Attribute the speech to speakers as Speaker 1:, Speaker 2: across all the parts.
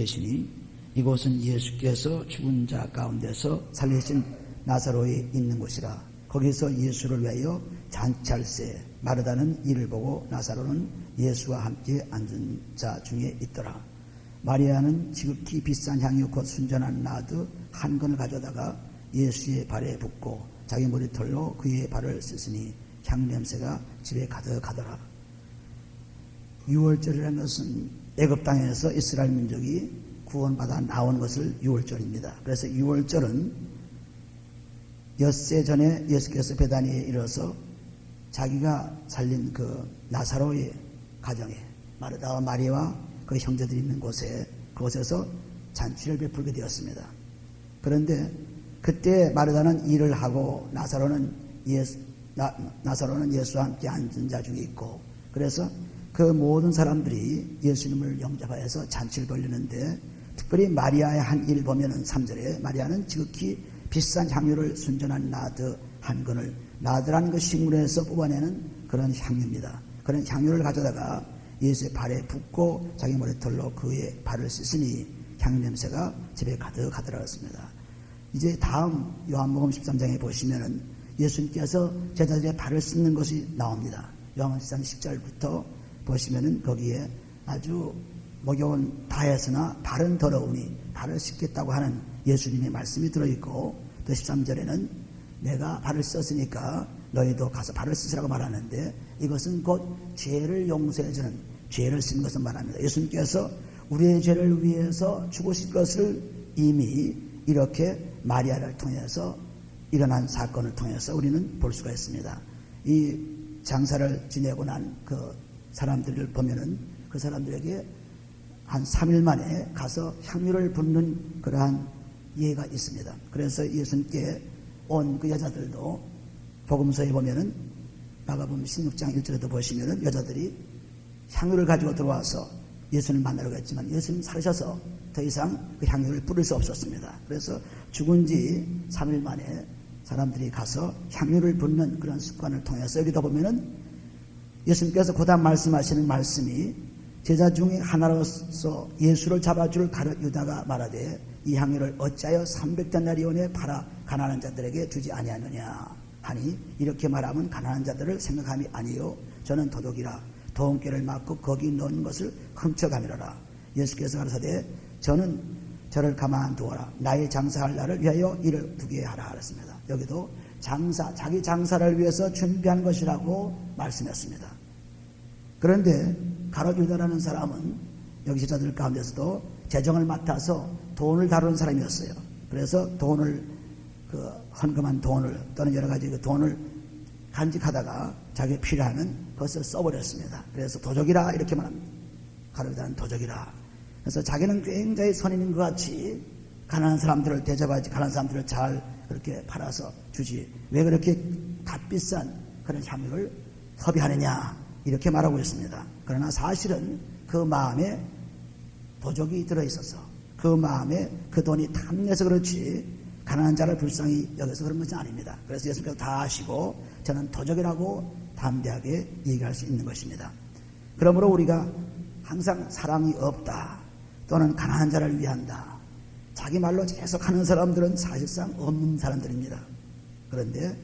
Speaker 1: 되시니 이곳은 예수께서 죽은 자 가운데서 살리신 나사로에 있는 곳이라. 거기서 예수를 위하여 잔치할세 마르다는 이를 보고 나사로는 예수와 함께 앉은 자 중에 있더라. 마리아는 지극히 비싼 향유 곧 순전한 나드 한 건을 가져다가 예수의 발에 붓고 자기 머리털로 그의 발을 씻으니 향 냄새가 집에 가득하더라. 유월절이라는 것은 애굽 땅에서 이스라엘 민족이 구원받아 나온 것을 유월절입니다. 그래서 유월절은 엿새 전에 예수께서 베다니에 이르러서 자기가 살린 그 나사로의 가정에 마르다와 마리아와 그 형제들이 있는 곳에 그곳에서 잔치를 베풀게 되었습니다. 그런데 그때 마르다는 일을 하고 나사로는 예수와 함께 앉은 자 중에 있고, 그래서 그 모든 사람들이 예수님을 영접하여서 잔치를 벌리는데, 특별히 마리아의 한 일 보면은 3절에 마리아는 지극히 비싼 향유를 순전한 나드 한 건을, 나드라는 그 식물에서 뽑아내는 그런 향유입니다. 그런 향유를 가져다가 예수의 발에 붓고 자기 머리털로 그의 발을 씻으니 향유 냄새가 집에 가득하더라 했습니다. 이제 다음 요한복음 13장에 보시면은 예수님께서 제자들의 발을 씻는 것이 나옵니다. 요한복음 13장 10절부터 보시면은 거기에 아주 목욕은 다했으나 발은 더러우니 발을 씻겠다고 하는 예수님의 말씀이 들어있고, 또 13절에는 내가 발을 썼으니까 너희도 가서 발을 씻으라고 말하는데, 이것은 곧 죄를 용서해주는, 죄를 씻는 것을 말합니다. 예수님께서 우리의 죄를 위해서 죽으실 것을 이미 이렇게 마리아를 통해서 일어난 사건을 통해서 우리는 볼 수가 있습니다. 이 장사를 지내고 난 그 사람들을 보면은 그 사람들에게 한 3일 만에 가서 향유를 붓는 그러한 예가 있습니다. 그래서 예수님께 온 그 여자들도 복음서에 보면은 마가복음 16장 1절에도 보시면은 여자들이 향유를 가지고 들어와서 예수님을 만나려고 했지만 예수님 살으셔서 더 이상 그 향유를 뿌릴 수 없었습니다. 그래서 죽은 지 3일 만에 사람들이 가서 향유를 붓는 그런 습관을 통해서 여기다 보면은 예수님께서 고단 말씀하시는 말씀이 제자 중에 하나로서 예수를 잡아줄 가룟 유다가 말하되 이 향유를 어찌하여 300데나리온에 팔아 가난한 자들에게 주지 아니하느냐 하니, 이렇게 말하면 가난한 자들을 생각함이 아니요 저는 도둑이라 도원께를 막고 거기 넣은 것을 훔쳐가미로라. 예수께서 가라사대 저는 저를 가만두어라. 나의 장사할 날을 위하여 이를 두게 하라 하였습니다. 여기도 장사, 자기 장사를 위해서 준비한 것이라고 말씀했습니다. 그런데 가룟 유다라는 사람은 여기 제자들 가운데서도 재정을 맡아서 돈을 다루는 사람이었어요. 그래서 돈을, 그 헌금한 돈을 또는 여러 가지 그 돈을 간직하다가 자기가 필요하는 것을 써버렸습니다. 그래서 도적이라 이렇게 말합니다. 가룟 유다는 도적이라. 그래서 자기는 굉장히 선인인 것 같이 가난한 사람들을 대접하지, 가난한 사람들을 잘 그렇게 팔아서 주지, 왜 그렇게 값비싼 그런 향유를 허비하느냐 이렇게 말하고 있습니다. 그러나 사실은 그 마음에 도적이 들어있어서 그 마음에 그 돈이 탐내서 그렇지 가난한 자를 불쌍히 여겨서 그런 것은 아닙니다. 그래서 예수님께서 다 아시고 저는 도적이라고 담대하게 얘기할 수 있는 것입니다. 그러므로 우리가 항상 사랑이 없다 또는 가난한 자를 위한다 자기 말로 계속 하는 사람들은 사실상 없는 사람들입니다. 그런데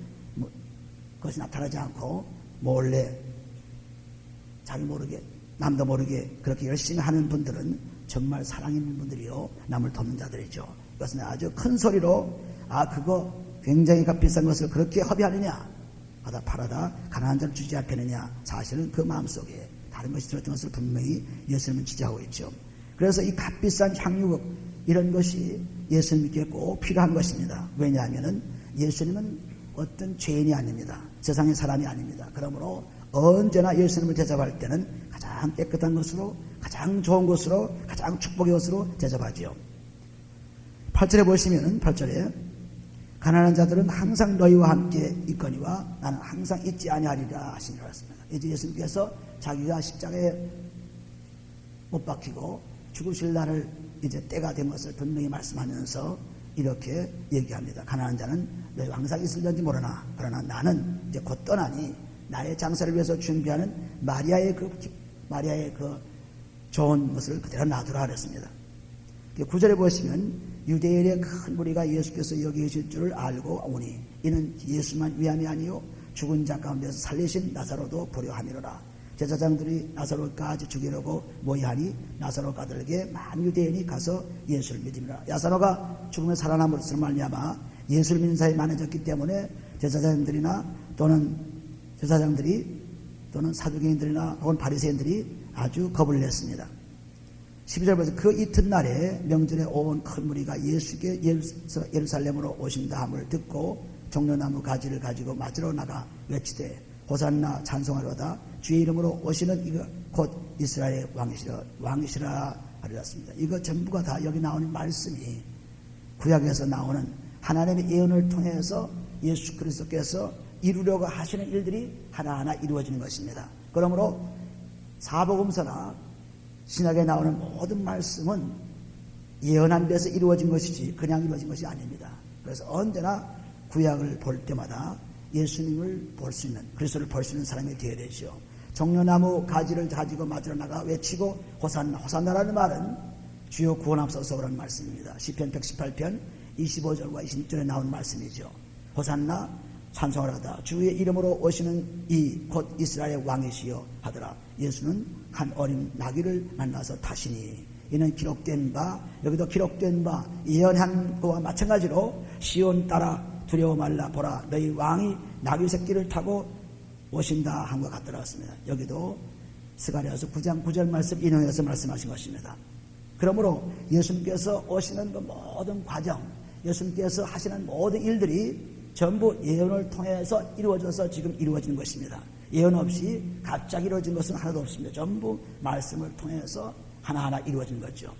Speaker 1: 그것이 나타나지 않고 몰래 자기 모르게 남도 모르게 그렇게 열심히 하는 분들은 정말 사랑 있는 분들이요 남을 돕는 자들이죠. 이것은 아주 큰 소리로 그거 굉장히 값비싼 것을 그렇게 허비하느냐 하다 팔아다 가난한 자를 주지 않겠느냐, 사실은 그 마음속에 다른 것이 들었던 것을 분명히 예수님은 지적하고 있죠. 그래서 이 값비싼 향유 이런 것이 예수님께 꼭 필요한 것입니다. 왜냐하면 예수님은 어떤 죄인이 아닙니다. 세상의 사람이 아닙니다. 그러므로 언제나 예수님을 대접할 때는 가장 깨끗한 것으로, 가장 좋은 것으로, 가장 축복의 것으로 대접하지요. 8절에 보시면 8절에 가난한 자들은 항상 너희와 함께 있거니와 나는 항상 있지 아니하리라 하시니라 했습니다. 이제 예수님께서 자기가 십자가에 못 박히고 죽으실 날을 이제 때가 된 것을 분명히 말씀하면서 이렇게 얘기합니다. 가난한 자는 너희와 항상 있을런지 모르나 그러나 나는 이제 곧 떠나니 나의 장사를 위해서 준비하는 마리아의 그 좋은 것을 그대로 놔두라 그랬습니다. 9절에 보시면 유대인의 큰 무리가 예수께서 여기 계실 줄을 알고 오니 이는 예수만 위함이 아니요 죽은 자 가운데서 살리신 나사로도 보려함이로라. 제사장들이 나사로까지 죽이려고 모의하니 나사로가 아들에게 많은 유대인이 가서 예수를 믿음이라. 나사로가 죽음에 살아남으로서 말미암아 예수를 믿는 사람이 많아졌기 때문에 제사장들이 또는 사두개인들이나 혹은 바리새인들이 아주 겁을 냈습니다. 12절 보세요. 그 이튿날에 명절에 온 큰 무리가 예수께 예루살렘으로 오신다 함을 듣고 종려나무 가지를 가지고 맞으러 나가 외치되 호산나 찬송하로다 주의 이름으로 오시는 이거 곧 이스라엘의 왕이시라 하리라.습니다. 이거 전부가 다 여기 나오는 말씀이 구약에서 나오는 하나님의 예언을 통해서 예수 그리스도께서 이루려고 하시는 일들이 하나하나 이루어지는 것입니다. 그러므로 사복음서나 신약에 나오는 모든 말씀은 예언한 데서 이루어진 것이지 그냥 이루어진 것이 아닙니다. 그래서 언제나 구약을 볼 때마다 예수님을 볼 수 있는, 그리스도를 볼 수 있는 사람이 되어야 되죠. 종려나무 가지를 가지고 맞으러 나가 외치고 호산나, 호산나라는 말은 주여 구원하옵소서라는 말씀입니다. 시편 118편 25절과 26절에 나온 말씀이죠. 호산나 찬송하라다 주의 이름으로 오시는 이 곧 이스라엘의 왕이시여 하더라. 예수는 한 어린 나귀를 만나서 타시니 이는 기록된 바, 여기도 기록된 바 예언한 것과 마찬가지로 시온 따라 두려워 말라 보라 너희 왕이 나귀 새끼를 타고 오신다 한 것 같더라습니다. 여기도 스가랴서 9장 9절 말씀 인용해서 말씀하신 것입니다. 그러므로 예수님께서 오시는 그 모든 과정, 예수님께서 하시는 모든 일들이 전부 예언을 통해서 이루어져서 지금 이루어지는 것입니다. 예언 없이 갑자기 이루어진 것은 하나도 없습니다. 전부 말씀을 통해서 하나하나 이루어진 거죠.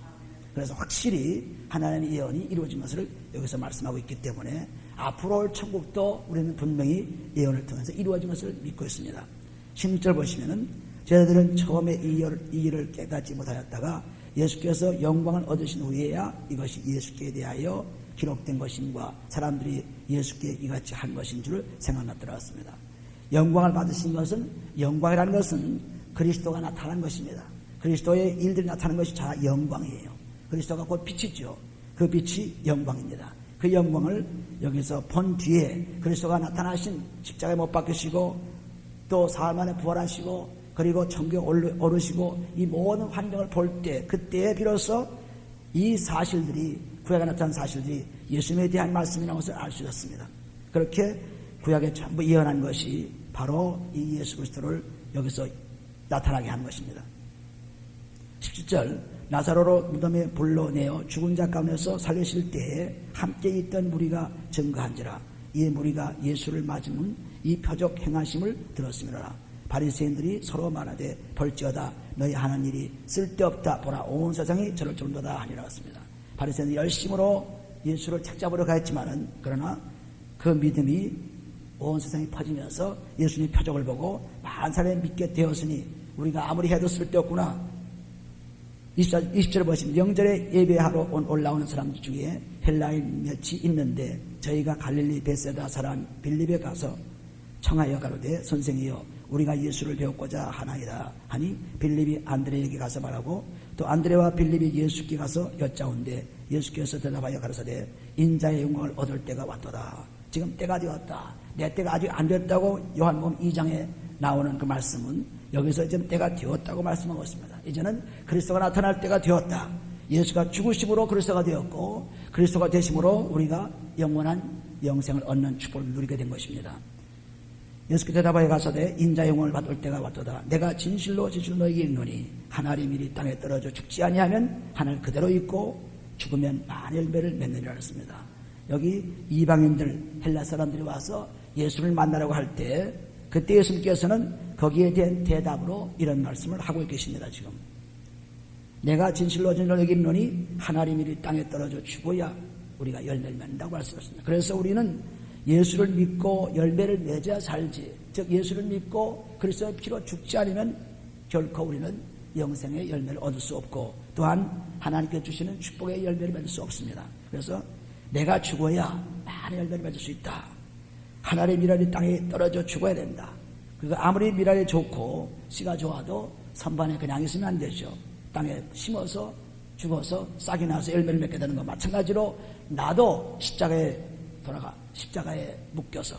Speaker 1: 그래서 확실히 하나님의 예언이 이루어진 것을 여기서 말씀하고 있기 때문에 앞으로 올 천국도 우리는 분명히 예언을 통해서 이루어진 것을 믿고 있습니다. 16절 보시면은 저희들은 처음에 이 일을 깨닫지 못하였다가 예수께서 영광을 얻으신 후에야 이것이 예수께 대하여 기록된 것인과 사람들이 예수께 이같이 한 것인 줄 생각났더라습니다. 영광을 받으신 것은, 영광이라는 것은 그리스도가 나타난 것입니다. 그리스도의 일들이 나타나는 것이 다 영광이에요. 그리스도가 곧 빛이죠. 그 빛이 영광입니다. 그 영광을 여기서 본 뒤에 그리스도가 나타나신 십자가에 못 박히시고 또 사흘 만에 부활하시고 그리고 천국에 오르시고 이 모든 환경을 볼 때 그때에 비로소 이 사실들이 구약에 나타난 사실들이 예수님에 대한 말씀이라는 것을 알 수 있었습니다. 그렇게 구약에 전부 예언한 것이 바로 이 예수 그리스도를 여기서 나타나게 한 것입니다. 17절 나사로로 무덤에 불러내어 죽은 자 가운데서 살리실 때에 함께 있던 무리가 증거한지라. 이 무리가 예수를 맞으면 이 표적 행하심을 들었음이라. 바리새인들이 서로 말하되 벌지어다 너희 하는 일이 쓸데없다 보라 온 세상이 저럴 정도다 하니라 했습니다. 바리새인들이 열심으로 예수를 책잡으러 가했지만은 그러나 그 믿음이 온 세상에 퍼지면서 예수님의 표적을 보고 많은 사람이 믿게 되었으니 우리가 아무리 해도 쓸데없구나. 20절을 보시면 명절에 예배하러 올라오는 사람들 중에 헬라인 몇이 있는데 저희가 갈릴리 베세다 사람 빌립에 가서 청하여 가로되 선생이여 우리가 예수를 배웠고자 하나이다 하니 빌립이 안드레에게 가서 말하고 또 안드레와 빌립이 예수께 가서 여짜온데 예수께서 대답하여 가로사대 인자의 영광을 얻을 때가 왔도다. 지금 때가 되었다. 내 때가 아직 안 됐다고 요한복음 2장에 나오는 그 말씀은 여기서 지금 때가 되었다고 말씀하고 있습니다. 이제는 그리스도가 나타날 때가 되었다. 예수가 죽으심으로 그리스도가 되었고 그리스도가 되심으로 우리가 영원한 영생을 얻는 축복을 누리게 된 것입니다. 예수께서 대답하여 가서되 인자의 영광을 받을 때가 왔도다. 내가 진실로 너에게 이르노니 하나님 일이 땅에 떨어져 죽지 아니하면 하늘 그대로 있고 죽으면 많은 열매를 맺느니라 했습니다. 여기 이방인들 헬라 사람들이 와서 예수를 만나라고 할 때 그때 예수님께서는 거기에 대한 대답으로 이런 말씀을 하고 계십니다. 지금 내가 진실로 너에게 이르노니 하나님 일이 땅에 떨어져 죽어야 우리가 열매를 맺는다고 말씀하셨습니다. 그래서 우리는 예수를 믿고 열매를 맺어야 살지, 즉 예수를 믿고 그리스도의 피로 죽지 않으면 결코 우리는 영생의 열매를 얻을 수 없고 또한 하나님께 주시는 축복의 열매를 맺을 수 없습니다. 그래서 내가 죽어야 많은 열매를 맺을 수 있다. 하나님의 미랄이 땅에 떨어져 죽어야 된다. 그리고 아무리 미랄이 좋고 씨가 좋아도 선반에 그냥 있으면 안 되죠. 땅에 심어서 죽어서 싹이 나서 열매를 맺게 되는 것 마찬가지로 나도 십자가에 묶여서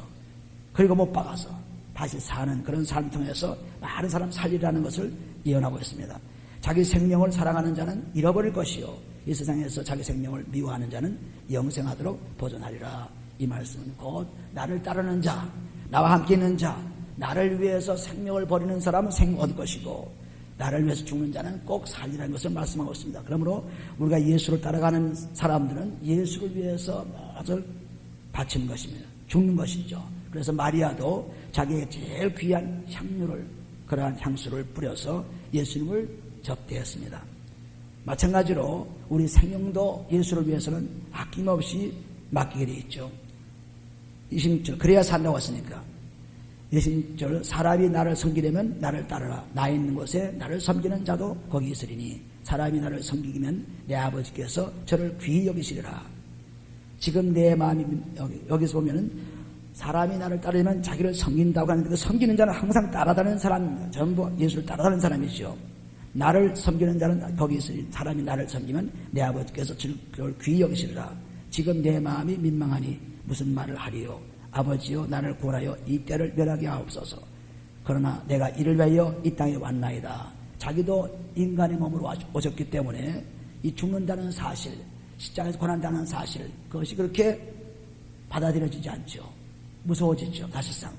Speaker 1: 그리고 못 박아서 다시 사는 그런 삶을 통해서 많은 사람 살리라는 것을 예언하고 있습니다. 자기 생명을 사랑하는 자는 잃어버릴 것이요 이 세상에서 자기 생명을 미워하는 자는 영생하도록 보존하리라. 이 말씀은 곧 나를 따르는 자, 나와 함께 있는 자, 나를 위해서 생명을 버리는 사람은 생명 얻을 것이고 나를 위해서 죽는 자는 꼭 살리라는 것을 말씀하고 있습니다. 그러므로 우리가 예수를 따라가는 사람들은 예수를 위해서 무엇을 바치는 것입니다. 죽는 것이죠. 그래서 마리아도 자기의 제일 귀한 향유를 그러한 향수를 뿌려서 예수님을 접대했습니다. 마찬가지로 우리 생명도 예수를 위해서는 아낌없이 맡기게 되어 있죠. 26절 그래야 산다고 했으니까 26절 사람이 나를 섬기려면 나를 따르라. 나 있는 곳에 나를 섬기는 자도 거기 있으리니 사람이 나를 섬기면 내 아버지께서 저를 귀히 여기시리라. 지금 내 마음이 여기서 보면은 사람이 나를 따르면 자기를 섬긴다고 하는데 그 섬기는 자는 항상 따라다니는 사람입니다. 전부 예수를 따라다니는 사람이죠. 나를 섬기는 자는 거기 있으니 사람이 나를 섬기면 내 아버지께서 저를 귀히 여기시리라. 지금 내 마음이 민망하니 무슨 말을 하리요. 아버지여 나를 구원하여 이 때를 멸하게 하옵소서. 그러나 내가 이를 위하여 이 땅에 왔나이다. 자기도 인간의 몸으로 오셨기 때문에 이 죽는다는 사실, 십자가에서 고난다는 사실, 그것이 그렇게 받아들여지지 않죠. 무서워지죠. 사실상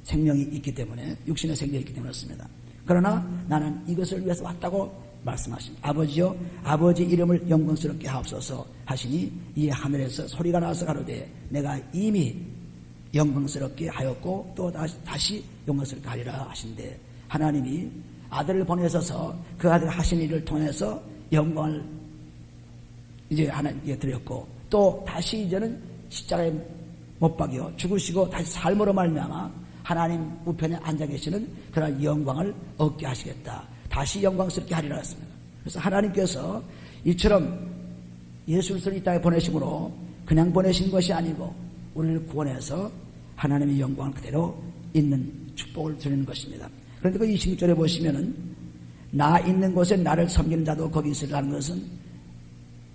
Speaker 1: 생명이 있기 때문에, 육신의 생명이 있기 때문에 그렇습니다. 그러나 나는 이것을 위해서 왔다고 말씀하십니다. 아버지여 아버지 이름을 영광스럽게 하옵소서 하시니 이 하늘에서 소리가 나서 가로되 내가 이미 영광스럽게 하였고 또 다시 영광스럽게 하리라 하신대. 하나님이 아들을 보내셔서 그 아들 하신 일을 통해서 영광을 이제 하나님께 드렸고 또 다시 이제는 십자가에 못 박여 죽으시고 다시 삶으로 말미암아 하나님 우편에 앉아 계시는 그런 영광을 얻게 하시겠다. 다시 영광스럽게 하리라 했습니다. 그래서 하나님께서 이처럼 예수를 이 땅에 보내심으로 그냥 보내신 것이 아니고 우리를 구원해서 하나님의 영광을 그대로 있는 축복을 드리는 것입니다. 그런데 그 26절에 보시면은 나 있는 곳에 나를 섬기는 자도 거기 있으리라는 것은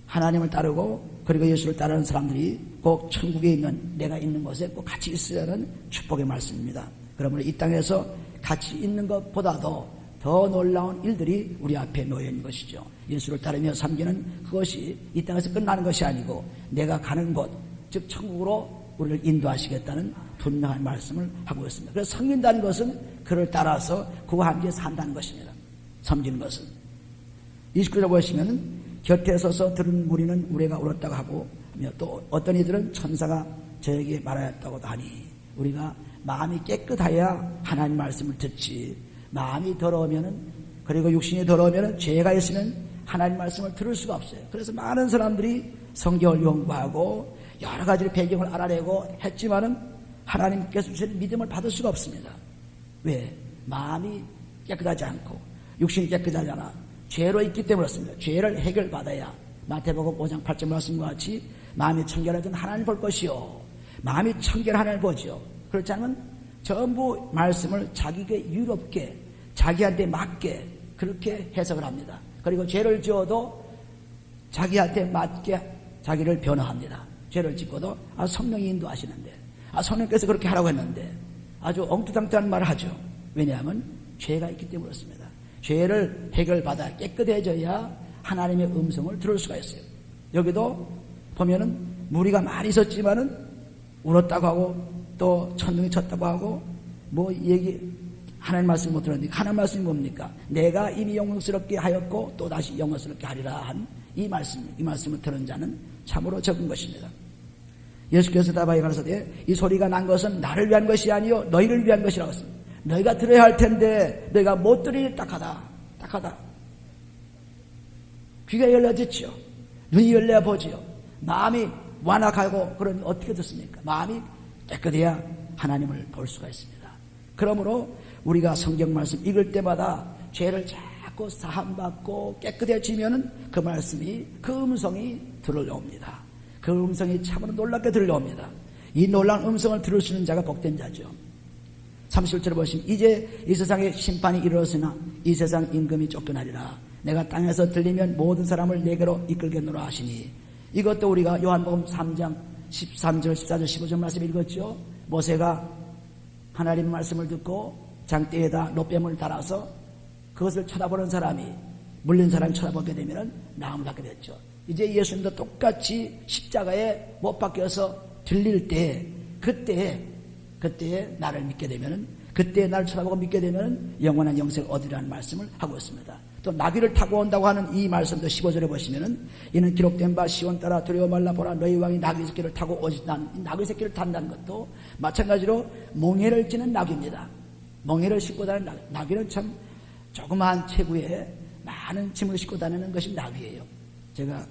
Speaker 1: 하나님을 따르고 그리고 예수를 따르는 사람들이 꼭 천국에 있는 내가 있는 곳에 꼭 같이 있으라는 축복의 말씀입니다. 그러므로 이 땅에서 같이 있는 것보다도 더 놀라운 일들이 우리 앞에 놓여 있는 것이죠. 예수를 따르며 섬기는 그것이 이 땅에서 끝나는 것이 아니고 내가 가는 곳, 즉 천국으로 우리를 인도하시겠다는 분명한 말씀을 하고 있습니다. 그래서 섬긴다는 것은 그를 따라서 그와 함께 산다는 것입니다. 섬기는 것은 29절 보시면은 곁에 서서 들은 무리는 우레가 울었다고 하고 또 어떤 이들은 천사가 저에게 말하였다고도 하니 우리가 마음이 깨끗해야 하나님 말씀을 듣지 마음이 더러우면은 그리고 육신이 더러우면은 죄가 있으면 하나님 말씀을 들을 수가 없어요. 그래서 많은 사람들이 성경을 연구하고 여러 가지 배경을 알아내고 했지만은 하나님께서 주신 믿음을 받을 수가 없습니다. 왜? 마음이 깨끗하지 않고 육신이 깨끗하지 않아 죄로 있기 때문에 그렇습니다. 죄를 해결받아야 마태복음 5장 8절 말씀과 같이 마음이 청결하든 하나님 볼 것이요 마음이 청결 하나님 보죠. 그렇지 않으면 전부 말씀을 자기에게 유롭게 자기한테 맞게 그렇게 해석을 합니다. 그리고 죄를 지어도 자기한테 맞게 자기를 변화합니다. 죄를 짓고도 성령이 인도하시는데 성령께서 그렇게 하라고 했는데 아주 엉뚱탕탕한 말을 하죠. 왜냐하면 죄가 있기 때문에 그렇습니다. 죄를 해결받아 깨끗해져야 하나님의 음성을 들을 수가 있어요. 여기도 보면은 무리가 많이 있었지만은 울었다고 하고 또 천둥이 쳤다고 하고 뭐 하나님 말씀 못 들었는데 하나님 말씀이 뭡니까? 내가 이미 영광스럽게 하였고 또 다시 영광스럽게 하리라 한 이 말씀을 들은 자는 참으로 적은 것입니다. 예수께서 답하여 가라사대 이 소리가 난 것은 나를 위한 것이 아니요 너희를 위한 것이라고 했습니다. 너희가 들어야 할 텐데 너희가 못 들으니 딱하다. 귀가 열려졌지요. 눈이 열려야 보지요. 마음이 완악하고 그러니 어떻게 듣습니까? 마음이 깨끗해야 하나님을 볼 수가 있습니다. 그러므로 우리가 성경 말씀 읽을 때마다 죄를 자꾸 사함받고 깨끗해지면은 그 말씀이 그 음성이 들려옵니다. 그 음성이 참으로 놀랍게 들려옵니다. 이 놀라운 음성을 들을 수 있는 자가 복된 자죠. 31절에 보시면 이제 이 세상에 심판이 이르렀으나 이 세상 임금이 쫓겨나리라. 내가 땅에서 들리면 모든 사람을 내게로 이끌겠노라 하시니, 이것도 우리가 요한복음 3장 13절 14절 15절 말씀 읽었죠. 모세가 하나님의 말씀을 듣고 장대에다 놋뱀을 달아서 그것을 쳐다보는 사람이, 물린 사람이 쳐다보게 되면 나음을 받게 됐죠. 이제 예수님도 똑같이 십자가에 못 박혀서 들릴 때, 그때에 나를 믿게 되면, 그때에 나를 쳐다보고 믿게 되면 영원한 영생을 얻으리라는 말씀을 하고 있습니다. 또 나귀를 타고 온다고 하는 이 말씀도 15절에 보시면은, 이는 기록된 바 시온 따라 두려워 말라 보라 너희 왕이 나귀 새끼를 타고 오지. 나귀 새끼를 탄다는 것도 마찬가지로 몽해를 찌는 나귀입니다. 몽해를 싣고 다니는 나귀는 참 조그마한 체구에 많은 짐을 싣고 다니는 것이 나귀예요. 제가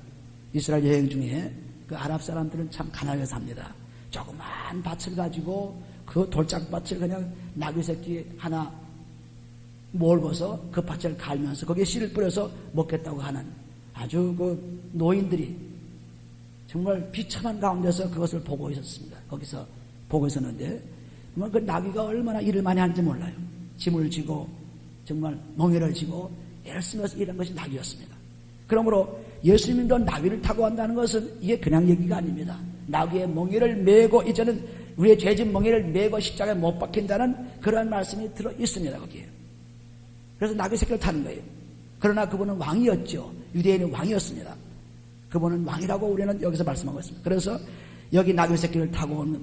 Speaker 1: 이스라엘 여행 중에 그 아랍 사람들은 참 가난하게 삽니다. 조그마한 밭을 가지고 그 돌짝밭을 그냥 나귀 새끼 하나 몰고서 그 밭을 갈면서 거기에 씨를 뿌려서 먹겠다고 하는 아주 그 노인들이 정말 비참한 가운데서 그것을 보고 있었습니다. 거기서 보고 있었는데 정말 그 나귀가 얼마나 일을 많이 하는지 몰라요. 짐을 지고 정말 멍에를 지고 애를 쓰면서 일한 것이 나귀였습니다. 그러므로 예수님도 나귀를 타고 간다는 것은 이게 그냥 얘기가 아닙니다. 나귀의 멍에를 메고, 이제는 우리의 죄진 멍에를 메고 십자가에 못 박힌다는 그러한 말씀이 들어 있습니다. 거기에. 그래서 나귀 새끼를 타는 거예요. 그러나 그분은 왕이었죠. 유대인의 왕이었습니다. 그분은 왕이라고 우리는 여기서 말씀하고 있습니다. 그래서 여기 나귀 새끼를 타고 오는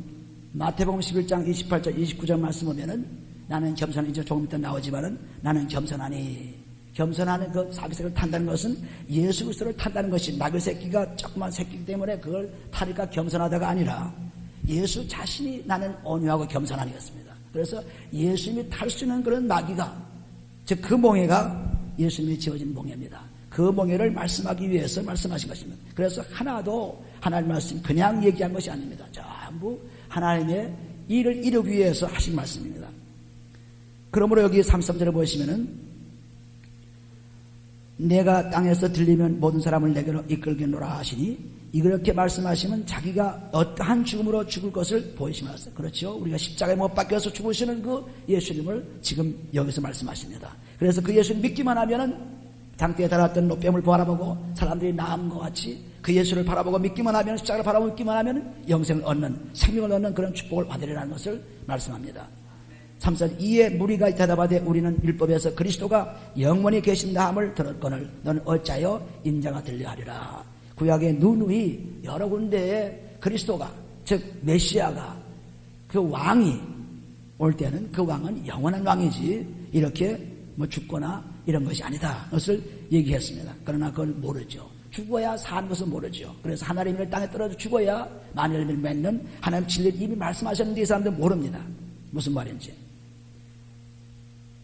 Speaker 1: 마태복음 11장 28절 29절 말씀 보면은, 나는 겸손하니, 이제 조금 이따 나오지만은, 나는 겸손하니, 겸손하는 그 나귀 새끼를 탄다는 것은 예수 그리스도를 탄다는 것이, 나귀 새끼가 조그만 새끼이기 때문에 그걸 타니까 겸손하다가 아니라 예수 자신이 나는 온유하고 겸손하니였습니다. 그래서 예수님이 탈 수 있는 그런 나귀가, 즉 그 몽해가 예수님이 지어진 몽해입니다. 그 몽해를 말씀하기 위해서 말씀하신 것입니다. 그래서 하나도 하나님 말씀 그냥 얘기한 것이 아닙니다. 전부 하나님의 일을 이루기 위해서 하신 말씀입니다. 그러므로 여기 33절에 보시면은, 내가 땅에서 들리면 모든 사람을 내게로 이끌겠노라 하시니, 이렇게 말씀하시면 자기가 어떠한 죽음으로 죽을 것을 보이시면서, 그렇죠? 우리가 십자가에 못 박혀서 죽으시는 그 예수님을 지금 여기서 말씀하십니다. 그래서 그 예수를 믿기만 하면은 장대에 달았던 놋뱀을 바라보고 사람들이 나음과 같이 그 예수를 바라보고 믿기만 하면, 십자가를 바라보고 믿기만 하면 영생을 얻는, 생명을 얻는 그런 축복을 받으리라는 것을 말씀합니다. 3절, 이에 무리가 대답하되 우리는 율법에서 그리스도가 영원히 계신다 함을 들었거늘 너는 어찌하여 인자가 들려하리라. 구약에 누누이 여러 군데에 그리스도가, 즉 메시아가, 그 왕이 올 때는 그 왕은 영원한 왕이지 이렇게 뭐 죽거나 이런 것이 아니다, 그것을 얘기했습니다. 그러나 그걸 모르죠. 죽어야 사는 것은 모르죠. 그래서 하나님의 땅에 떨어져 죽어야 많은 열매를 맺는 하나님 진리를 이미 말씀하셨는데 이 사람들은 모릅니다. 무슨 말인지.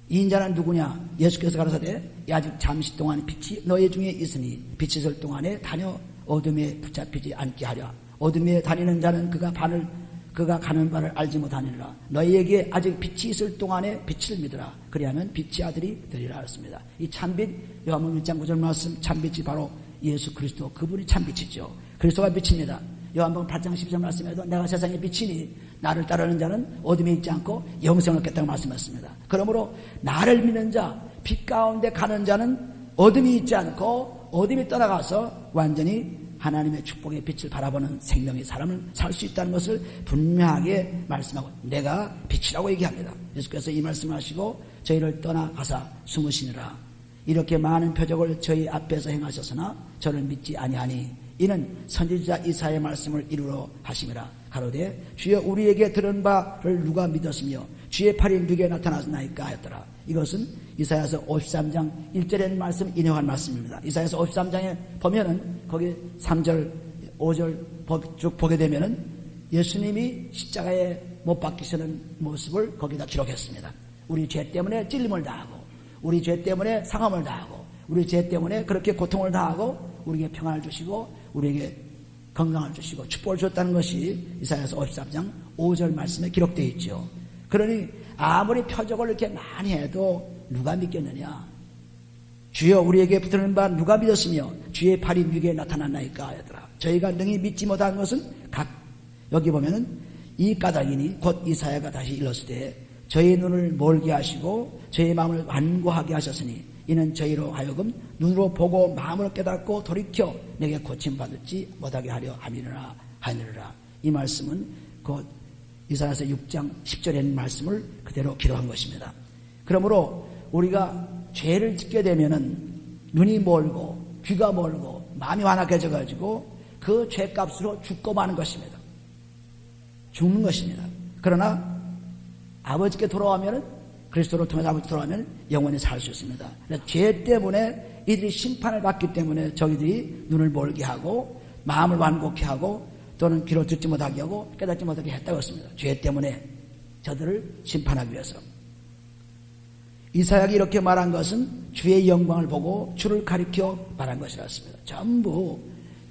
Speaker 1: 이 인자는 누구냐? 예수께서 가라사대 아직 잠시 동안 빛이 너희 중에 있으니 빛이 있을 동안에 다녀 어둠에 붙잡히지 않게 하랴. 어둠에 다니는 자는 그가 가는 바를 알지 못하느니라. 너희에게 아직 빛이 있을 동안에 빛을 믿으라. 그리하면 빛의 아들이 되리라 하였습니다. 이 참빛, 요한복음 1장 9절 말씀, 참빛이 바로 예수 그리스도, 그분이 참빛이죠. 그리스도가 빛입니다. 요한복음 8장 12절 말씀에도 내가 세상의 빛이니 나를 따르는 자는 어둠에 있지 않고 영생을 얻겠다고 말씀했습니다. 그러므로 나를 믿는 자, 빛 가운데 가는 자는 어둠이 있지 않고 어둠이 떠나가서 완전히 하나님의 축복의 빛을 바라보는 생명의 사람을 살 수 있다는 것을 분명하게 말씀하고, 내가 빛이라고 얘기합니다. 예수께서 이 말씀을 하시고 저희를 떠나가사 숨으시니라. 이렇게 많은 표적을 저희 앞에서 행하셨으나 저를 믿지 아니하니 이는 선지자 이사야의 말씀을 이루러 하심이라. 가로되 주여 우리에게 들은 바를 누가 믿었으며 주의 팔이 누구에게 나타났나이까 하였더라. 이것은 이사야서 53장 1절에 말씀 인용한 말씀입니다. 이사야서 53장에 보면은 거기 3절 5절 쭉 보게 되면은 예수님이 십자가에 못 박히시는 모습을 거기다 기록했습니다. 우리 죄 때문에 찔림을 당하고, 우리 죄 때문에 상함을 당하고, 우리 죄 때문에 그렇게 고통을 당하고 우리에게 평안을 주시고 우리에게 건강을 주시고 축복을 줬다는 것이 이사야서 53장 5절 말씀에 기록되어 있죠. 그러니 아무리 표적을 이렇게 많이 해도 누가 믿겠느냐? 주여 우리에게 붙는 바 누가 믿었으며 주의 팔이 누구에게 나타났나이까 하였더라. 저희가 능히 믿지 못한 것은 여기 보면은 이 까닭이니 곧 이사야가 다시 일렀을 때 저희 눈을 멀게 하시고 저희 마음을 완고하게 하셨으니 이는 저희로 하여금 눈으로 보고 마음으로 깨닫고 돌이켜 내게 고침받지 못하게 하려 함이니라 하느니라. 이 말씀은 곧 이사야서 6장 10절에 있는 말씀을 그대로 기록한 것입니다. 그러므로 우리가 죄를 짓게 되면은 눈이 멀고 귀가 멀고 마음이 완악해져 가지고 그 죄값으로 죽고 마는 것입니다. 죽는 것입니다. 그러나 아버지께 돌아오면은, 그리스도를 통해서 아버지께 돌아오면 영원히 살 수 있습니다. 죄 때문에 이들이 심판을 받기 때문에 저희들이 눈을 멀게 하고 마음을 완곡케 하고 또는 귀를 듣지 못하게 하고 깨닫지 못하게 했다고 했습니다. 죄 때문에 저들을 심판하기 위해서. 이사야가 이렇게 말한 것은 주의 영광을 보고 주를 가리켜 말한 것이었습니다. 전부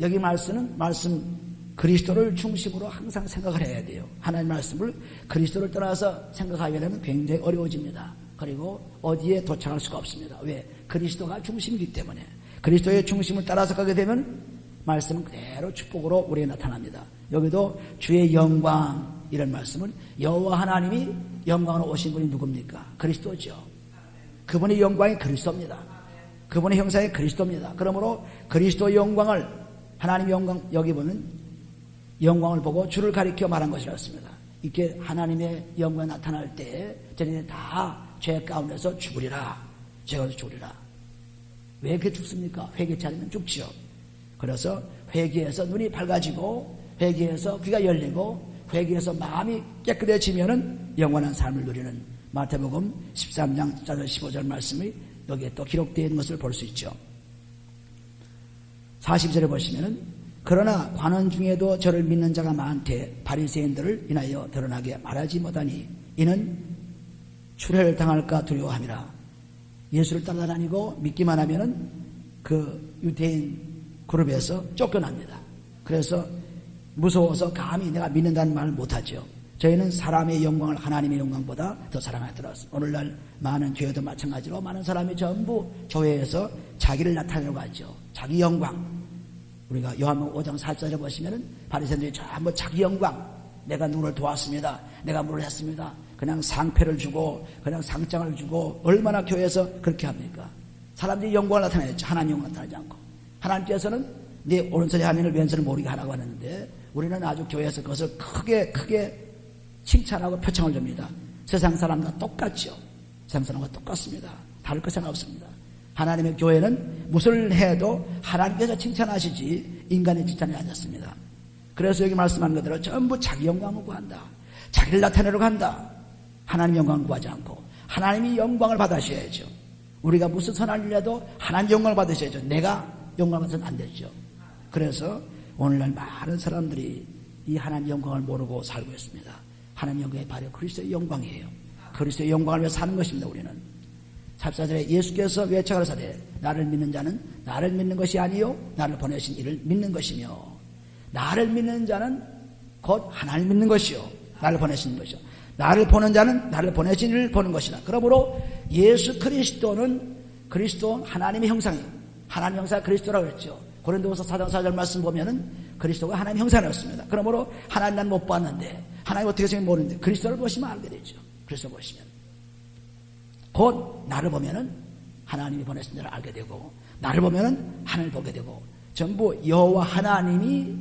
Speaker 1: 여기 말씀 그리스도를 중심으로 항상 생각을 해야 돼요. 하나님 말씀을 그리스도를 떠나서 생각하게 되면 굉장히 어려워집니다. 그리고 어디에 도착할 수가 없습니다. 왜? 그리스도가 중심이기 때문에. 그리스도의 중심을 따라서 가게 되면 말씀은 그대로 축복으로 우리에게 나타납니다. 여기도 주의 영광, 이런 말씀은 여호와 하나님이 영광으로 오신 분이 누굽니까? 그리스도죠. 그분의 영광이 그리스도입니다. 그분의 형상이 그리스도입니다. 그러므로 그리스도의 영광을, 하나님 영광, 여기 보면 영광을 보고 주를 가리켜 말한 것이었습니다. 이렇게 하나님의 영광이 나타날 때 저희는 다 죄 가운데서 죽으리라. 죄 가운데서 죽으리라. 왜 그렇게 죽습니까? 회개치 않으면 죽지요. 그래서 회개해서 눈이 밝아지고 회개해서 귀가 열리고 회개해서 마음이 깨끗해지면은 영원한 삶을 누리는 마태복음 13장 14절 15절 말씀이 여기에 또 기록되어 있는 것을 볼 수 있죠. 40절에 보시면은 그러나 관원 중에도 저를 믿는 자가 많되 바리새인들을 인하여 드러나게 말하지 못하니 이는 출애를 당할까 두려워함이라. 예수를 따라다니고 믿기만 하면은 그 유대인 그룹에서 쫓겨납니다. 그래서 무서워서 감히 내가 믿는다는 말을 못하죠. 저희는 사람의 영광을 하나님의 영광보다 더 사랑하더라고요. 오늘날 많은 교회도 마찬가지로 많은 사람이 전부 교회에서 자기를 나타내려고 하죠. 자기 영광. 우리가 요한복음 5장 4절에 보시면은 바리새인들이 전부 자기 영광. 내가 누구를 도왔습니다. 내가 뭘 했습니다. 그냥 상패를 주고 그냥 상장을 주고 얼마나 교회에서 그렇게 합니까? 사람들이 영광을 나타내죠. 하나님 영광을 나타내지 않고. 하나님께서는 네 오른손의 하나님을 왼손을 모르게 하라고 하는데 우리는 아주 교회에서 그것을 크게 칭찬하고 표창을 줍니다. 세상 사람과 똑같죠. 세상 사람과 똑같습니다. 다를 것은 없습니다. 하나님의 교회는 무엇을 해도 하나님께서 칭찬하시지 인간의 칭찬이 아니었습니다. 그래서 여기 말씀한 것대로 전부 자기 영광을 구한다. 자기를 나타내려고 한다. 하나님 영광을 구하지 않고 하나님이 영광을 받으셔야죠. 우리가 무슨 선한 일을 해도 하나님 영광을 받으셔야죠. 내가 영광을 받으면 안 되죠. 그래서 오늘날 많은 사람들이 이 하나님 영광을 모르고 살고 있습니다. 하나님 영광이 바로 그리스도의 영광이에요. 그리스도의 영광을 위해 사는 것입니다. 우리는 14절에 예수께서 외쳐가라사대 나를 믿는 자는 나를 믿는 것이 아니요 나를 보내신 이를 믿는 것이며 나를 믿는 자는 곧 하나님을 믿는 것이요 나를 보내신 것이요 나를 보는 자는 나를 보내신 이를 보는 것이다. 그러므로 예수 그리스도는 그리스도 하나님의 형상이에요. 하나님 형사가 그리스도라고 그랬죠. 고린도후서 4장 4절 말씀 보면은 그리스도가 하나님 형상이었습니다. 그러므로 하나님 난 못 봤는데 하나님 어떻게 생긴지 모르는데 그리스도를 보시면 알게 되죠. 그리스도 보시면 곧 나를 보면은 하나님이 보내신 자를 알게 되고 나를 보면은 하늘을 보게 되고 전부 여호와 하나님이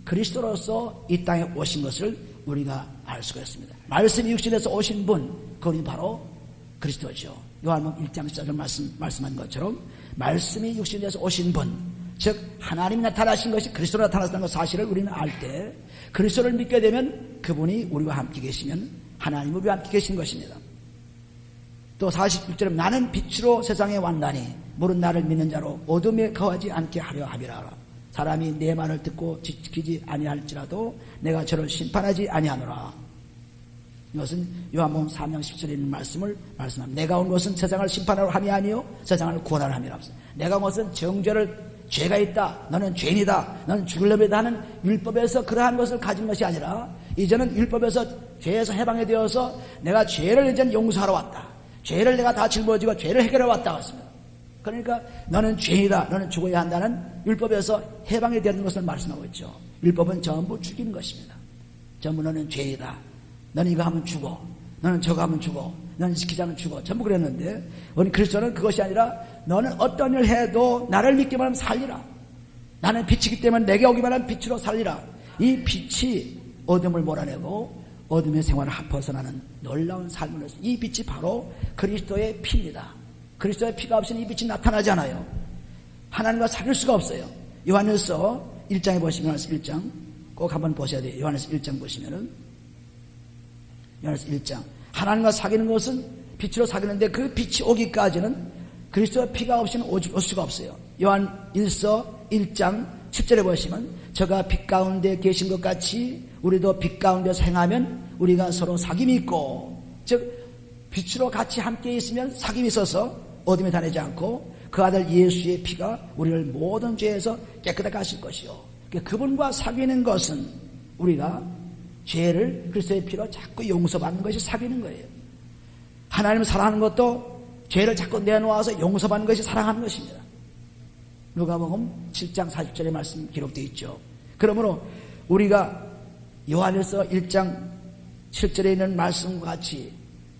Speaker 1: 그리스도로서 이 땅에 오신 것을 우리가 알 수가 있습니다. 말씀이 육신에서 오신 분 그분이 바로 그리스도죠. 요한복음 1장 14절 말씀한 것처럼 말씀이 육신에서 오신 분, 즉 하나님이 나타나신 것이 그리스도로 나타났다는 사실을 우리는 알 때 그리스도를 믿게 되면 그분이 우리와 함께 계시면 하나님이 우리와 함께 계신 것입니다. 또 46절에 나는 빛으로 세상에 왔나니 물은 나를 믿는 자로 어둠에 거하지 않게 하려 함이라. 사람이 내 말을 듣고 지키지 아니할지라도 내가 저를 심판하지 아니하노라. 이것은 요한복음 3장 10절에 있는 말씀을 말씀합니다. 내가 온 것은 세상을 심판하러 함이 아니요 세상을 구원하러 함이라. 내가 온 것은 정죄를 죄가 있다. 너는 죄인이다. 너는 죽으려다 하는 율법에서 그러한 것을 가진 것이 아니라 이제는 율법에서 죄에서 해방이 되어서 내가 죄를 이제는 용서하러 왔다. 죄를 내가 다 짊어지고 죄를 해결해 왔다 했습니다. 그러니까 너는 죄인이다. 너는 죽어야 한다는 율법에서 해방이 되는 것을 말씀하고 있죠. 율법은 전부 죽이는 것입니다. 전부 너는 죄이다. 너는 이거 하면 죽어. 너는 저거 하면 죽어. 너는 지키지 않으면 죽어. 전부 그랬는데 우리 그리스도는 그것이 아니라 너는 어떤 일을 해도 나를 믿기만 하면 살리라. 나는 빛이기 때문에 내게 오기만 하면 빛으로 살리라. 이 빛이 어둠을 몰아내고 어둠의 생활을 벗어나는 놀라운 삶을 했습니다. 이 빛이 바로 그리스도의 피입니다. 그리스도의 피가 없이는 이 빛이 나타나지 않아요. 하나님과 사귈 수가 없어요. 요한일서 1장에 보시면 요한일서 1장 꼭 한번 보셔야 돼요. 요한일서 1장 보시면은 요한일서 1장 하나님과 사귀는 것은 빛으로 사귀는데 그 빛이 오기까지는 그리스도의 피가 없이는 올 수가 없어요. 요한일서 1장 7절에 보시면 저가 빛 가운데 계신 것 같이 우리도 빛 가운데서 행하면 우리가 서로 사귐이 있고, 즉 빛으로 같이 함께 있으면 사귐이 있어서 어둠에 다니지 않고 그 아들 예수의 피가 우리를 모든 죄에서 깨끗하게 하실 것이요. 그분과 사귀는 것은 우리가 죄를 그리스도의 피로 자꾸 용서받는 것이 사귀는 거예요. 하나님을 사랑하는 것도 죄를 자꾸 내놓아서 용서받는 것이 사랑하는 것입니다. 누가복음 7장 40절의 말씀 기록되어 있죠. 그러므로 우리가 요한일서 1장 7절에 있는 말씀과 같이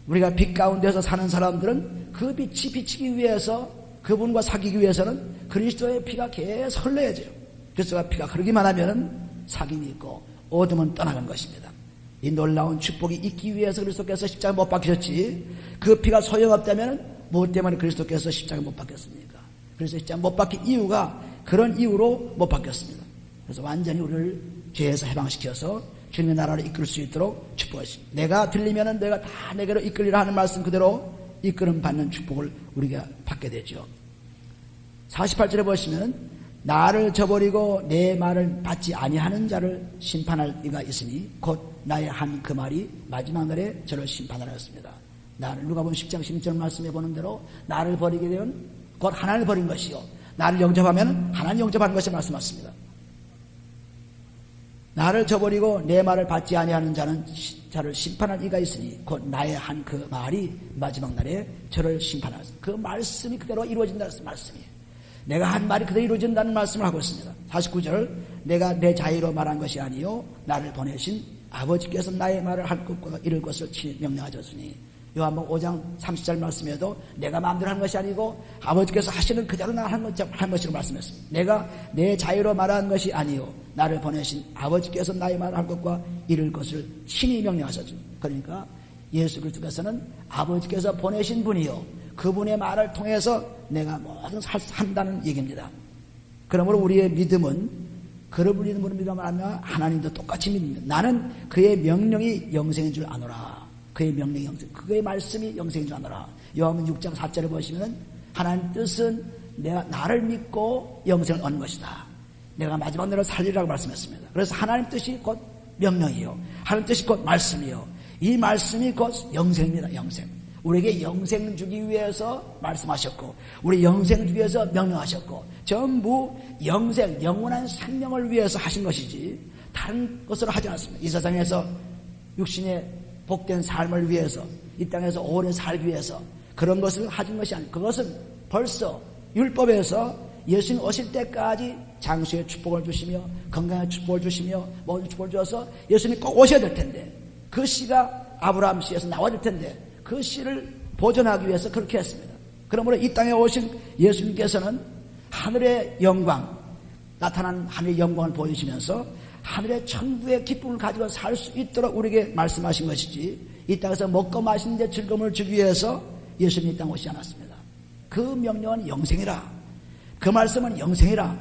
Speaker 1: 우리가 빛 가운데서 사는 사람들은 그 빛이 비치기 위해서 그분과 사귀기 위해서는 그리스도의 피가 계속 흘러야죠. 그리스도의 피가 흐르기만 하면 사귐이 있고 어둠은 떠나는 것입니다. 이 놀라운 축복이 있기 위해서 그리스도께서 십자가에 못 박히셨지, 그 피가 소용없다면 무엇 때문에 그리스도께서 십자가에 못 박혔습니까? 그래서 십자가에 못 박힌 이유가 그런 이유로 못 박혔습니다. 그래서 완전히 우리를 죄에서 해방시켜서 주님의 나라를 이끌 수 있도록 축복하십니다. 내가 들리면은 내가 다 내게로 이끌리라 하는 말씀 그대로 이끌음 받는 축복을 우리가 받게 되죠. 48절에 보시면 나를 저버리고 내 말을 받지 아니하는 자를 심판할 이가 있으니 곧 나의 한 그 말이 마지막 날에 저를 심판하였습니다. 나를 누가복음 10장 16절 말씀해 보는 대로 나를 버리게 되면 곧 하나님을 버린 것이요, 나를 영접하면 하나님 영접하는 것이 말씀하십니다. 나를 저버리고 내 말을 받지 아니하는 자를 심판할 이가 있으니 곧 나의 한 그 말이 마지막 날에 저를 심판하였습니다. 그 말씀이 그대로 이루어진다는 말씀이에요. 내가 한 말이 그대로 이루어진다는 말씀을 하고 있습니다. 49절 내가 내 자유로 말한 것이 아니요 나를 보내신 아버지께서 나의 말을 할 것과 이룰 것을 친히 명령하셨으니, 요한복음 5장 30절 말씀에도 내가 마음대로 하는 것이 아니고 아버지께서 하시는 그대로 나 한 것이라고 말씀했습니다. 내가 내 자유로 말한 것이 아니요 나를 보내신 아버지께서 나의 말을 할 것과 이룰 것을 친히 명령하셨죠. 그러니까 예수 그리스도께서는 아버지께서 보내신 분이요 그분의 말을 통해서 내가 모든 한다는 얘기입니다. 그러므로 우리의 믿음은 그를 믿는 분을 믿으면 하나님도 똑같이 믿습니다. 나는 그의 명령이 영생인 줄 아노라. 그의 명령이 영생, 그의 말씀이 영생인 줄 아노라. 요한복음 6장 4절에 보시면 하나님 뜻은 내가 나를 믿고 영생을 얻는 것이다. 내가 마지막 날을 살리라고 말씀했습니다. 그래서 하나님 뜻이 곧 명령이요, 하나님 뜻이 곧 말씀이요, 이 말씀이 곧 영생입니다. 영생. 우리에게 영생을 주기 위해서 말씀하셨고 우리 영생을 주기 위해서 명령하셨고 전부 영생, 영원한 생명을 위해서 하신 것이지 다른 것으로 하지 않았습니다. 이 세상에서 육신의 복된 삶을 위해서, 이 땅에서 오래 살기 위해서 그런 것을 하신 것이 아니고 그것은 벌써 율법에서 예수님 오실 때까지 장수의 축복을 주시며 건강의 축복을 주시며 모든 축복을 주어서 예수님이 꼭 오셔야 될 텐데 그 씨가 아브라함 씨에서 나와야 될 텐데 그 씨를 보존하기 위해서 그렇게 했습니다. 그러므로 이 땅에 오신 예수님께서는 하늘의 영광, 나타난 하늘의 영광을 보여주시면서 하늘의 천국의 기쁨을 가지고 살 수 있도록 우리에게 말씀하신 것이지, 이 땅에서 먹고 마시는 데 즐거움을 주기 위해서 예수님이 이 땅에 오시지 않았습니다. 그 명령은 영생이라, 그 말씀은 영생이라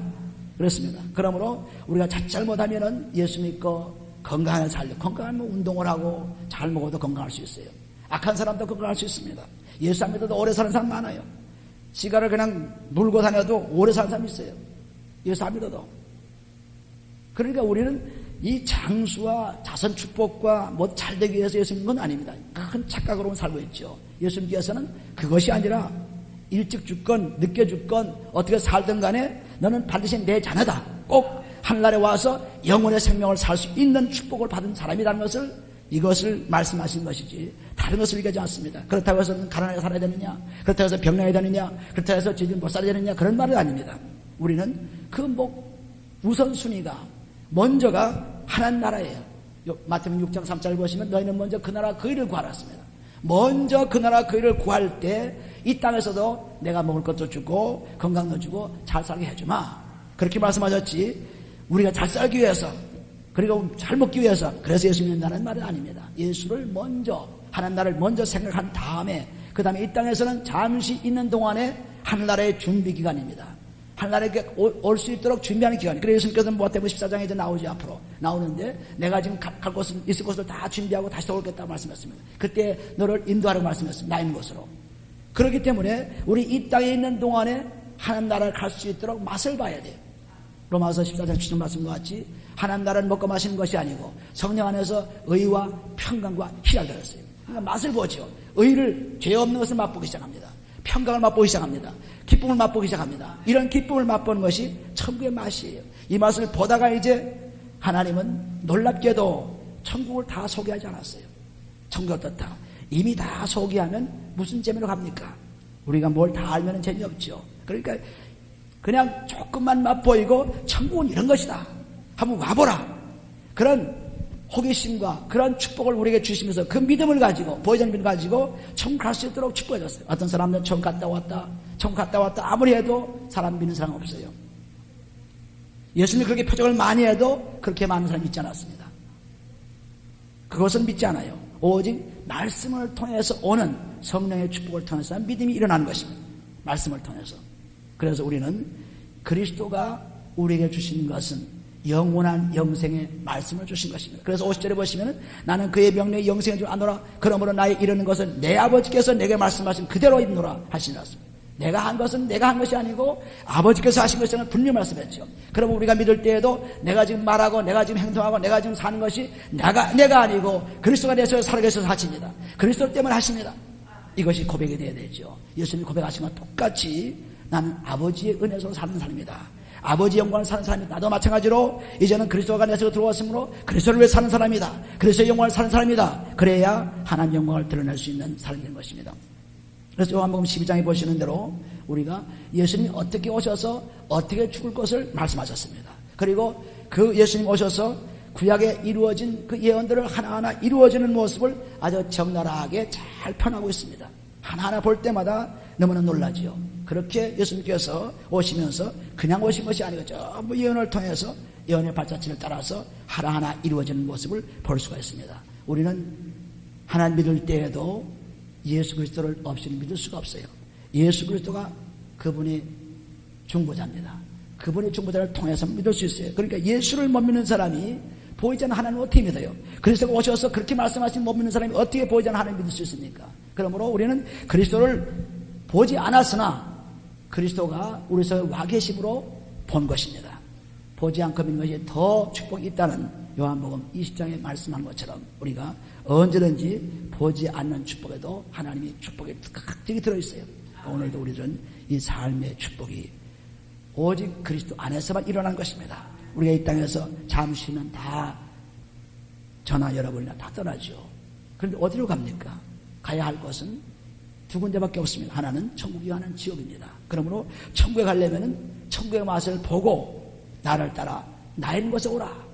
Speaker 1: 그랬습니다. 그러므로 우리가 잘못하면은 예수 믿고 건강하게 살려, 건강하면 운동을 하고 잘 먹어도 건강할 수 있어요. 악한 사람도 건강할 수 있습니다. 예수 안 믿어도 오래 사는 사람 많아요. 시가를 그냥 물고 다녀도 오래 사는 사람이 있어요. 예수 안 믿어도. 그러니까 우리는 이 장수와 자선 축복과 뭐 잘되기 위해서 예수 믿는 건 아닙니다. 큰 착각으로 살고 있죠. 예수님께서는 그것이 아니라 일찍 죽건 늦게 죽건 어떻게 살든 간에 너는 반드시 내 자녀다. 꼭 하늘나라에 와서 영원의 생명을 살 수 있는 축복을 받은 사람이라는 것을, 이것을 말씀하신 것이지 다른 것을 얘기하지 않습니다. 그렇다고 해서 가난하게 살아야 되느냐, 그렇다고 해서 병나게 되느냐, 그렇다고 해서 지금 못 살아야 되느냐, 그런 말은 아닙니다. 우리는 그 우선순위가 먼저가 하나님 나라예요. 마태복음 6장 3절 보시면 너희는 먼저 그 나라 그 일을 구하라 했습니다. 먼저 그 나라 그 일을 구할 때 이 땅에서도 내가 먹을 것도 주고 건강도 주고 잘 살게 해주마. 그렇게 말씀하셨지. 우리가 잘 살기 위해서 그리고 잘 먹기 위해서 그래서 예수 믿는다는 말은 아닙니다. 예수를 먼저 하나님 나라를 먼저 생각한 다음에 그 다음에 이 땅에서는 잠시 있는 동안에 하늘나라의 준비 기간입니다. 하늘나라에 올 수 있도록 준비하는 기간이. 그래서 예수님께서는 마태복음 14장에 이제 나오지 앞으로 나오는데 내가 지금 갈 곳은 있을 곳을 다 준비하고 다시 돌겠다고 말씀했습니다. 그때 너를 인도하라고 말씀했습니다. 나 있는 곳으로. 그렇기 때문에 우리 이 땅에 있는 동안에 하나님 나라를 갈 수 있도록 맛을 봐야 돼요. 로마서 14장 7절 말씀과 같이 하나님 나라는 먹고 마시는 것이 아니고 성령 안에서 의와 평강과 희락을 들었어요. 그러니까 맛을 보죠. 의를 죄 없는 것을 맛보기 시작합니다. 평강을 맛보기 시작합니다. 기쁨을 맛보기 시작합니다. 이런 기쁨을 맛보는 것이 천국의 맛이에요. 이 맛을 보다가 이제 하나님은 놀랍게도 천국을 다 소개하지 않았어요. 천국 어떻다. 이미 다 소개하면 무슨 재미로 갑니까? 우리가 뭘 다 알면 재미없죠. 그러니까 그냥 조금만 맛보이고 천국은 이런 것이다. 한번 와보라. 그런 호기심과 그런 축복을 우리에게 주시면서 그 믿음을 가지고 보여주는 믿음을 가지고 천국 갈 수 있도록 축복해 줬어요. 어떤 사람들은 천국 갔다 왔다 아무리 해도 사람 믿는 사람 없어요. 예수님이 그렇게 표적을 많이 해도 그렇게 많은 사람이 믿지 않았습니다. 그것은 믿지 않아요. 오직 말씀을 통해서 오는 성령의 축복을 통해서 믿음이 일어나는 것입니다. 말씀을 통해서. 그래서 우리는 그리스도가 우리에게 주신 것은 영원한 영생의 말씀을 주신 것입니다. 그래서 50절에 보시면 나는 그의 명령에 영생의 줄 아노라. 그러므로 나의 이르는 것은 내 아버지께서 내게 말씀하신 그대로 있노라 하시니라. 내가 한 것은 내가 한 것이 아니고 아버지께서 하신 것이라는 분명히 말씀했죠. 그러면 우리가 믿을 때에도 내가 지금 말하고 내가 지금 행동하고 내가 지금 사는 것이 내가 아니고 그리스도가 내 속에 살아계셔서 하십니다. 그리스도 때문에 하십니다. 이것이 고백이 되어야 되죠. 예수님이 고백하신 것 똑같이 나는 아버지의 은혜로 사는 사람이다. 아버지 영광을 사는 사람이다. 나도 마찬가지로 이제는 그리스도가 내 속에 들어왔으므로 그리스도를 위해 사는 사람이다. 그리스도의 영광을 사는 사람이다. 그래야 하나님 영광을 드러낼 수 있는 사람이 되는 것입니다. 그래서 요한복음 12장에 보시는 대로 우리가 예수님이 어떻게 오셔서 어떻게 죽을 것을 말씀하셨습니다. 그리고 그 예수님 오셔서 구약에 이루어진 그 예언들을 하나하나 이루어지는 모습을 아주 적나라하게 잘 표현하고 있습니다. 하나하나 볼 때마다 너무나 놀라지요. 그렇게 예수님께서 오시면서 그냥 오신 것이 아니고 전부 예언을 통해서 예언의 발자취를 따라서 하나하나 이루어지는 모습을 볼 수가 있습니다. 우리는 하나님 믿을 때에도 예수 그리스도를 없이는 믿을 수가 없어요. 예수 그리스도가 그분이 중보자입니다. 그분의 중보자를 통해서 믿을 수 있어요. 그러니까 예수를 못 믿는 사람이 보이지 않는 하나님을 어떻게 믿어요? 그리스도가 오셔서 그렇게 말씀하신 못 믿는 사람이 어떻게 보이지 않는 하나님을 믿을 수 있습니까? 그러므로 우리는 그리스도를 보지 않았으나 그리스도가 우리 속에 와 계심으로 본 것입니다. 보지 않고 믿는 것이 더 축복이 있다는 요한복음 20장에 말씀한 것처럼 우리가 언제든지 보지 않는 축복에도 하나님의 축복이 가득히 들어있어요. 오늘도 우리들은 이 삶의 축복이 오직 그리스도 안에서만 일어난 것입니다. 우리가 이 땅에서 잠시면 다 전화 여러분이나 다 떠나죠. 그런데 어디로 갑니까? 가야 할 곳은 두 군데밖에 없습니다. 하나는 천국이 하나는 지옥입니다. 그러므로 천국에 가려면은 천국의 맛을 보고 나를 따라 나 있는 곳에 오라.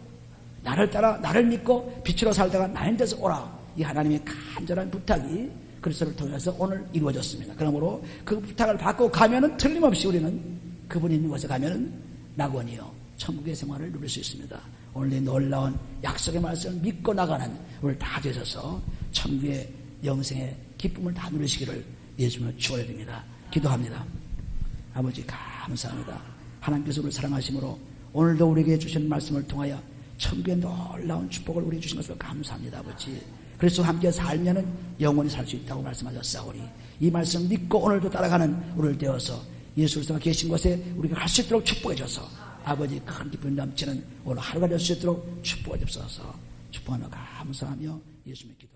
Speaker 1: 나를 따라 나를 믿고 빛으로 살다가 나 있는 데서 오라. 이 하나님의 간절한 부탁이 그리스도를 통해서 오늘 이루어졌습니다. 그러므로 그 부탁을 받고 가면은 틀림없이 우리는 그분이 있는 곳에 가면은 낙원이요 천국의 생활을 누릴 수 있습니다. 오늘 이 놀라운 약속의 말씀을 믿고 나가는 오늘 다 되셔서 천국의 영생의 기쁨을 다 누리시기를 예수님을 축원드립니다. 기도합니다. 아버지 감사합니다. 하나님께서 우리를 사랑하심으로 오늘도 우리에게 주신 말씀을 통하여 천국의 놀라운 축복을 우리에게 주신 것을 감사합니다. 아버지 그래서 함께 살면은 영원히 살 수 있다고 말씀하셨사오니 이 말씀 믿고 오늘도 따라가는 우리를 되어서 예수 그리스도가 계신 곳에 우리가 갈 수 있도록 축복해 줘서 아버지 큰 기쁨이 넘치는 오늘 하루가 될 수 있도록 축복해 주옵소서. 축복하며 감사하며 예수님의 기도